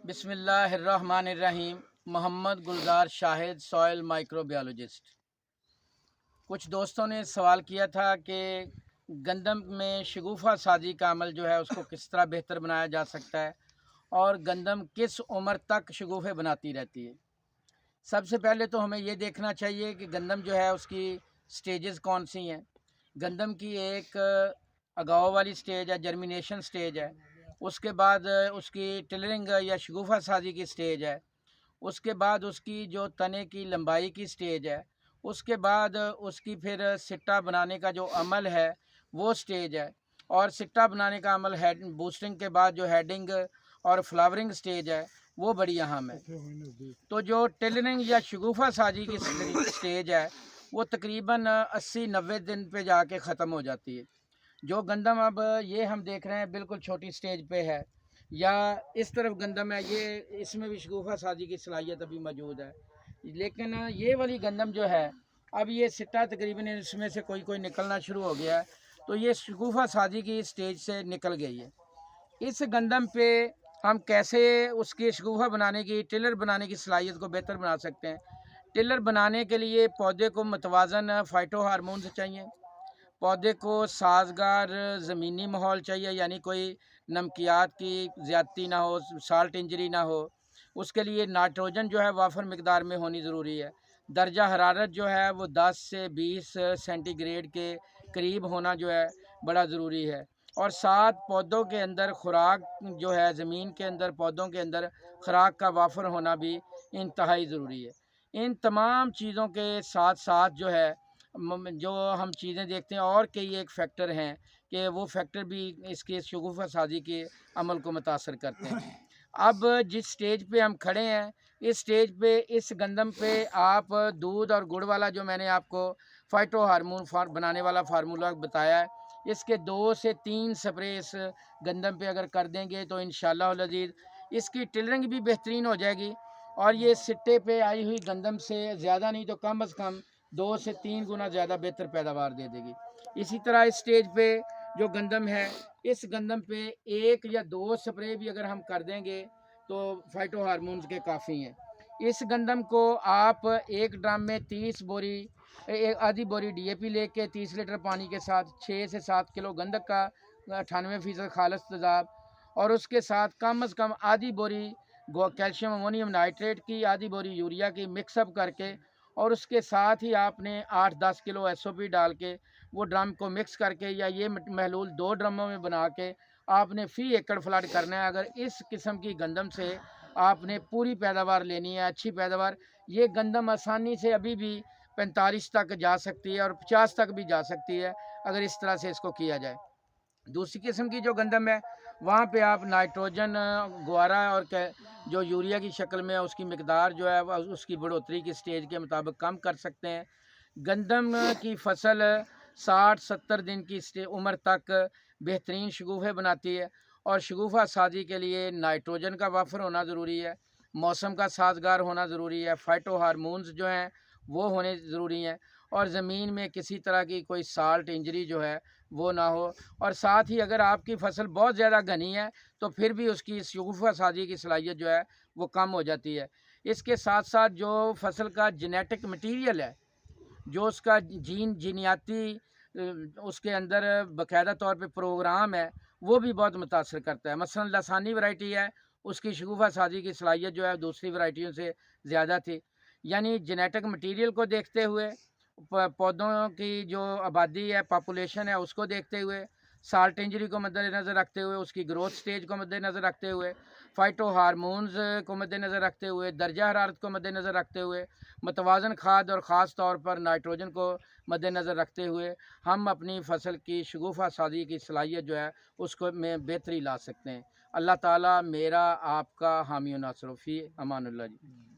بسم اللہ الرحمن الرحیم۔ محمد گلزار شاہد، سوائل مائکرو بیالوجسٹ۔ کچھ دوستوں نے سوال کیا تھا کہ گندم میں شگوفہ سازی کا عمل جو ہے اس کو کس طرح بہتر بنایا جا سکتا ہے اور گندم کس عمر تک شگوفے بناتی رہتی ہے۔ سب سے پہلے تو ہمیں یہ دیکھنا چاہیے کہ گندم جو ہے اس کی سٹیجز کون سی ہیں۔ گندم کی ایک اگاؤ والی سٹیج ہے، جرمینیشن سٹیج ہے، اس کے بعد اس کی ٹلرنگ یا شگوفہ سازی کی سٹیج ہے، اس کے بعد اس کی جو تنے کی لمبائی کی سٹیج ہے، اس کے بعد اس کی پھر سٹا بنانے کا جو عمل ہے وہ سٹیج ہے، اور سٹا بنانے کا عمل بوسٹنگ کے بعد جو ہیڈنگ اور فلاورنگ سٹیج ہے وہ بڑی اہم ہے۔ تو جو ٹلرنگ یا شگوفہ سازی کی سٹیج ہے وہ تقریباً 80-90 دن پہ جا کے ختم ہو جاتی ہے۔ جو گندم اب یہ ہم دیکھ رہے ہیں بالکل چھوٹی سٹیج پہ ہے، یا اس طرف گندم ہے، یہ اس میں بھی شگوفہ سازی کی صلاحیت ابھی موجود ہے، لیکن یہ والی گندم جو ہے اب یہ سٹا تقریباً اس میں سے کوئی نکلنا شروع ہو گیا ہے، تو یہ شگوفہ سازی کی سٹیج سے نکل گئی ہے۔ اس گندم پہ ہم کیسے اس کی شگوفہ بنانے کی، ٹلر بنانے کی صلاحیت کو بہتر بنا سکتے ہیں۔ ٹلر بنانے کے لیے پودے کو متوازن فائٹو ہارمونز چاہیے، پودے کو سازگار زمینی ماحول چاہیے، یعنی کوئی نمکیات کی زیادتی نہ ہو، سالٹ انجری نہ ہو۔ اس کے لیے نائٹروجن جو ہے وافر مقدار میں ہونی ضروری ہے۔ درجہ حرارت جو ہے وہ 10 سے 20 سینٹی گریڈ کے قریب ہونا جو ہے بڑا ضروری ہے، اور ساتھ پودوں کے اندر خوراک جو ہے، زمین کے اندر پودوں کے اندر خوراک کا وافر ہونا بھی انتہائی ضروری ہے۔ ان تمام چیزوں کے ساتھ ساتھ جو ہے جو ہم چیزیں دیکھتے ہیں، اور کئی ایک فیکٹر ہیں کہ وہ فیکٹر بھی اس کے شگوفہ سازی کے عمل کو متاثر کرتے ہیں۔ اب جس سٹیج پہ ہم کھڑے ہیں، اس سٹیج پہ اس گندم پہ آپ دودھ اور گڑ والا جو میں نے آپ کو فائٹو ہارمون بنانے والا فارمولا بتایا ہے، اس کے 2 سے 3 سپرے اس گندم پہ اگر کر دیں گے تو انشاءاللہ العزیز اس کی ٹلرنگ بھی بہترین ہو جائے گی، اور یہ سٹے پہ آئی ہوئی گندم سے زیادہ نہیں تو کم از کم 2 سے 3 گنا زیادہ بہتر پیداوار دے دے گی۔ اسی طرح اس سٹیج پہ جو گندم ہے، اس گندم پہ 1 یا 2 سپرے بھی اگر ہم کر دیں گے تو فائٹو ہارمونز کے کافی ہیں۔ اس گندم کو آپ ایک ڈرم میں 30 بوری، آدھی بوری ڈی اے پی لے کے 30 لیٹر پانی کے ساتھ 6 سے 7 کلو گندک کا 98% خالص تیزاب، اور اس کے ساتھ کم از کم آدھی بوری کیلشیم امونیم نائٹریٹ کی، آدھی بوری یوریا کی مکس اپ کر کے، اور اس کے ساتھ ہی آپ نے 8-10 کلو ایس او پی ڈال کے وہ ڈرم کو مکس کر کے، یا یہ محلول 2 ڈرموں میں بنا کے آپ نے فی ایکڑ فلڈ کرنا ہے۔ اگر اس قسم کی گندم سے آپ نے پوری پیداوار لینی ہے، اچھی پیداوار، یہ گندم آسانی سے ابھی بھی 45 تک جا سکتی ہے اور 50 تک بھی جا سکتی ہے اگر اس طرح سے اس کو کیا جائے۔ دوسری قسم کی جو گندم ہے وہاں پہ آپ نائٹروجن گوارا اور جو یوریا کی شکل میں اس کی مقدار جو ہے اس کی بڑھوتری کی سٹیج کے مطابق کم کر سکتے ہیں۔ گندم کی فصل 60-70 دن کی عمر تک بہترین شگوفے بناتی ہے، اور شگوفہ سازی کے لیے نائٹروجن کا وافر ہونا ضروری ہے، موسم کا سازگار ہونا ضروری ہے، فائٹو ہارمونز جو ہیں وہ ہونے ضروری ہیں، اور زمین میں کسی طرح کی کوئی سالٹ انجری جو ہے وہ نہ ہو، اور ساتھ ہی اگر آپ کی فصل بہت زیادہ گھنی ہے تو پھر بھی اس کی شگوفہ سازی کی صلاحیت جو ہے وہ کم ہو جاتی ہے۔ اس کے ساتھ ساتھ جو فصل کا جینیٹک مٹیریل ہے، جو اس کا جینیاتی اس کے اندر باقاعدہ طور پہ پروگرام ہے، وہ بھی بہت متاثر کرتا ہے۔ مثلا لسانی ورائٹی ہے، اس کی شگوفہ سازی کی صلاحیت جو ہے دوسری ورائٹیوں سے زیادہ تھی۔ یعنی جینیٹک مٹیریل کو دیکھتے ہوئے، پودوں کی جو آبادی ہے، پاپولیشن ہے، اس کو دیکھتے ہوئے، سالٹ انجری کو مد نظر رکھتے ہوئے، اس کی گروتھ سٹیج کو مد نظر رکھتے ہوئے، فائٹو ہارمونز کو مد نظر رکھتے ہوئے، درجہ حرارت کو مد نظر رکھتے ہوئے، متوازن کھاد اور خاص طور پر نائٹروجن کو مد نظر رکھتے ہوئے ہم اپنی فصل کی شگوفہ سازی کی صلاحیت جو ہے اس کو میں بہتری لا سکتے ہیں۔ اللہ تعالیٰ میرا آپ کا حامی و ناصر، فی امان اللہ جی۔